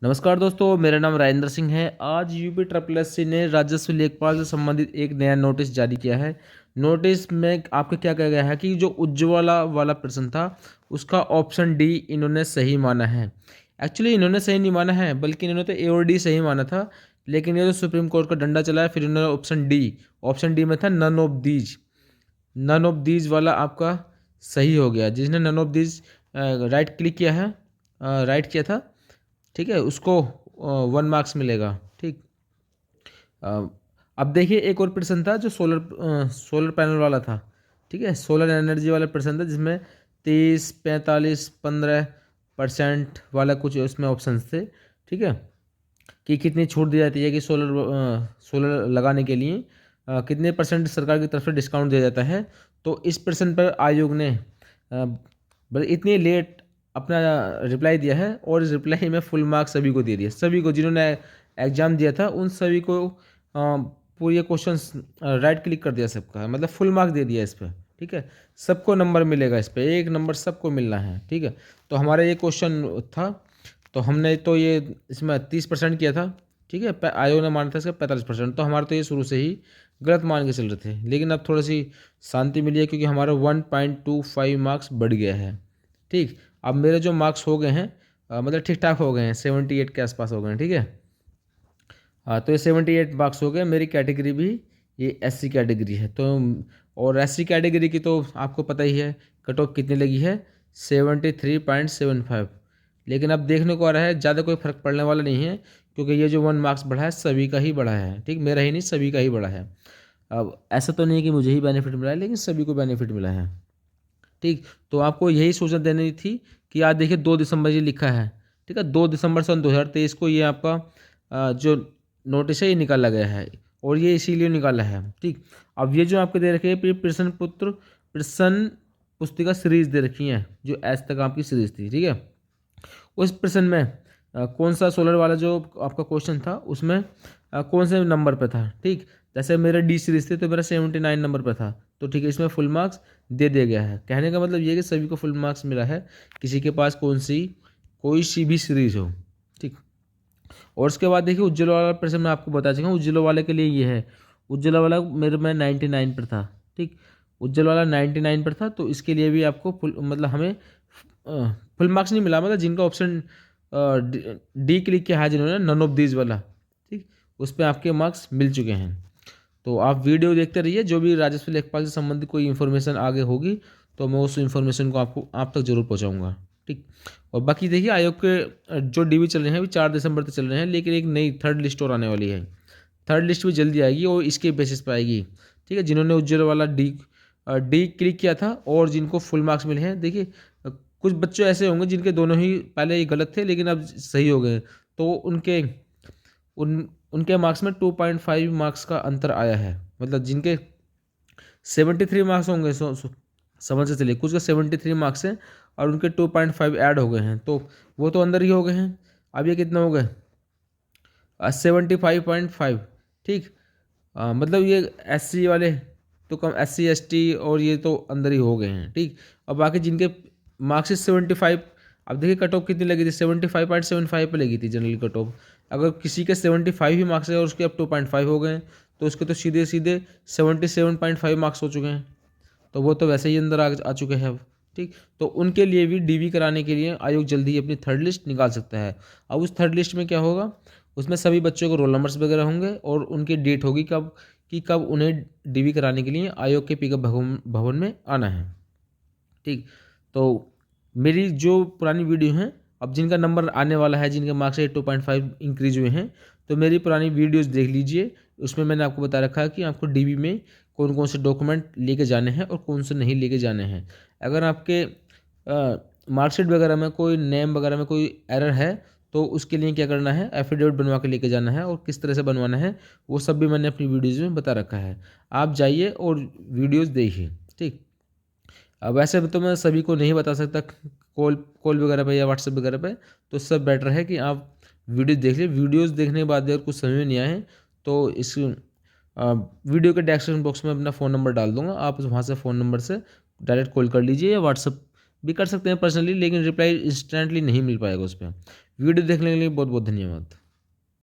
नमस्कार दोस्तों, मेरा नाम राजेंद्र सिंह है। आज यूपी ट्रिपल एससी ने राजस्व लेखपाल से संबंधित एक नया नोटिस जारी किया है। नोटिस में आपको क्या कहा गया है कि जो उज्ज्वला वाला प्रश्न था उसका ऑप्शन डी इन्होंने सही माना है। एक्चुअली इन्होंने सही नहीं माना है, बल्कि इन्होंने तो ए और डी सही माना था, लेकिन ये जो सुप्रीम कोर्ट का डंडा चला है, फिर इन्होंने ऑप्शन डी में था नन ऑफ दीज वाला आपका सही हो गया। जिसने none of these right click किया है, राइट किया था, ठीक है, उसको 1 मार्क्स मिलेगा। ठीक। अ, अब देखिए, एक और प्रश्न था जो सोलर पैनल वाला था। ठीक है, सोलर एनर्जी वाला प्रश्न था जिसमें 30, 45, 15% वाला कुछ उसमें ऑप्शंस थे। ठीक है, कि कितनी छूट दी जाती है कि सोलर लगाने के लिए कितने परसेंट सरकार की तरफ से डिस्काउंट दिया जाता है। तो इस प्रश्न पर आयोग ने इतनी लेट अपना रिप्लाई दिया है, और इस रिप्लाई में फुल मार्क्स सभी को दे दिए। सभी को जिन्होंने एग्ज़ाम दिया था उन सभी को पूरी ये क्वेश्चन राइट क्लिक कर दिया सबका, मतलब फुल मार्क्स दे दिया इस पर। ठीक है, सबको नंबर मिलेगा इस पर, 1 नंबर सबको मिलना है। ठीक है, तो हमारा ये क्वेश्चन था, तो हमने तो ये इसमें 30% किया था। ठीक है, आयोग ने माना था इसका 45%, तो हमारा तो ये शुरू से ही गलत मान के चल रहे थे। लेकिन अब थोड़ी सी शांति मिली है, क्योंकि हमारा 1.25 मार्क्स बढ़ गया है। ठीक, अब मेरे जो मार्क्स हो गए हैं, मतलब ठीक ठाक हो गए हैं, 78 के आसपास हो गए हैं। ठीक है, हाँ, तो ये 78 मार्क्स हो गए। मेरी कैटेगरी भी ये एससी कैटेगरी है, तो और एससी कैटेगरी की तो आपको पता ही है कट ऑफ कितनी लगी है, 73.75। लेकिन अब देखने को आ रहा है ज़्यादा कोई फर्क पड़ने वाला नहीं है, क्योंकि ये जो 1 मार्क्स बढ़ा है सभी का ही बढ़ा है। ठीक, मेरा ही नहीं, सभी का ही बढ़ा है। अब ऐसा तो नहीं है कि मुझे ही बेनिफिट मिला है, लेकिन सभी को बेनिफिट मिला है। ठीक, तो आपको यही सूचना देनी थी कि आज देखिए 2 दिसंबर ये लिखा है। ठीक है, 2 दिसंबर सन 2023 को ये आपका जो नोटिस है ये निकाला गया है, और ये इसीलिए निकाला है। ठीक, अब ये जो आपको दे रखे हैं प्रश्न पुस्तिका सीरीज दे रखी है, जो आज तक आपकी सीरीज थी। ठीक है, उस प्रश्न में कौन सा सोलर वाला जो आपका क्वेश्चन था उसमें कौन से नंबर पे था। ठीक, जैसे मेरा डी सीरीज थी तो मेरा 79 नंबर पे था, तो ठीक है, इसमें फुल मार्क्स दे दिया गया है। कहने का मतलब ये कि सभी को फुल मार्क्स मिला है, किसी के पास कोई सी भी सीरीज हो। ठीक, और उसके बाद देखिए उज्ज्वला वाला प्रश्न मैं आपको बता चुका हूँ। उज्ज्वला वाले के लिए ये है, उज्ज्वला वाला मेरे में 99 पर था। ठीक, उज्ज्वला वाला 99 पर था, तो इसके लिए भी आपको फुल, मतलब हमें फुल मार्क्स नहीं मिला, मतलब जिनका ऑप्शन डी क्लिक किया है जिन्होंने, नन ऑफ दीज वाला, ठीक, उस पर आपके मार्क्स मिल चुके हैं। तो आप वीडियो देखते रहिए, जो भी राजस्व लेखपाल से संबंधित कोई इन्फॉर्मेशन आगे होगी तो मैं उस इन्फॉर्मेशन को आप तक जरूर पहुंचाऊंगा। ठीक, और बाकी देखिए आयोग के जो डीवी चल रहे हैं अभी 4 दिसंबर तक चल रहे हैं, लेकिन एक नई थर्ड लिस्ट और आने वाली है। थर्ड लिस्ट भी जल्दी आएगी और इसके बेसिस पर आएगी। ठीक है, जिन्होंने उज्ज्वल वाला डी क्लिक किया था और जिनको फुल मार्क्स मिले हैं, देखिए कुछ बच्चे ऐसे होंगे जिनके दोनों ही पहले ही गलत थे लेकिन अब सही हो गए, तो उनके मार्क्स में 2.5 मार्क्स का अंतर आया है। मतलब जिनके 73 मार्क्स होंगे, समझ से चलिए कुछ का 73 मार्क्स हैं और उनके 2.5 ऐड हो गए हैं, तो वो तो अंदर ही हो गए हैं। अब ये कितने हो गए, 75.5। ठीक, मतलब ये एससी वाले तो कम, एससी एसटी और ये तो अंदर ही हो गए हैं। ठीक, और बाकी जिनके मार्क्सिट 75, अब देखिए कट ऑफ कितनी लगी थी, 75.75 पे लगी थी जनरल कट ऑफ। अगर किसी के 75 ही मार्क्स है और उसके अब 2.5 हो गए हैं, तो उसके तो सीधे सीधे 77.5 मार्क्स हो चुके हैं, तो वो तो वैसे ही अंदर आ चुके हैं अब। ठीक, तो उनके लिए भी डीवी कराने के लिए आयोग जल्दी ही अपनी थर्ड लिस्ट निकाल सकता है। अब उस थर्ड लिस्ट में क्या होगा, उसमें सभी बच्चों को रोल नंबर्स वगैरह होंगे और उनकी डेट होगी कब उन्हें डीवी कराने के लिए आयोग के पिकअप भवन में आना है। ठीक, तो मेरी जो पुरानी वीडियो हैं, अब जिनका नंबर आने वाला है, जिनके मार्क्स 2.5 इंक्रीज हुए हैं, तो मेरी पुरानी वीडियोस देख लीजिए। उसमें मैंने आपको बता रखा है कि आपको डीबी में कौन कौन से डॉक्यूमेंट लेके जाने हैं और कौन से नहीं लेके जाने हैं। अगर आपके मार्कशीट वगैरह में कोई नेम वगैरह में कोई एरर है, तो उसके लिए क्या करना है, एफिडेविट बनवा के लेके जाना है, और किस तरह से बनवाना है वो सब भी मैंने अपनी वीडियोज़ में बता रखा है। आप जाइए और वीडियोज़ देखिए। ठीक, अब वैसे तो मैं सभी को नहीं बता सकता कॉल कॉल वगैरह पे या व्हाट्सएप वगैरह पे, तो सब बेटर है कि आप वीडियो देख लीजिए। वीडियोज़ देखने के बाद अगर कुछ समझ में नहीं आए तो इस वीडियो के डिस्क्रिप्शन बॉक्स में अपना फ़ोन नंबर डाल दूंगा, आप वहाँ से फ़ोन नंबर से डायरेक्ट कॉल कर लीजिए या व्हाट्सएप भी कर सकते हैं पर्सनली, लेकिन रिप्लाई इंस्टेंटली नहीं मिल पाएगा उस पर। वीडियो देखने के लिए बहुत बहुत धन्यवाद।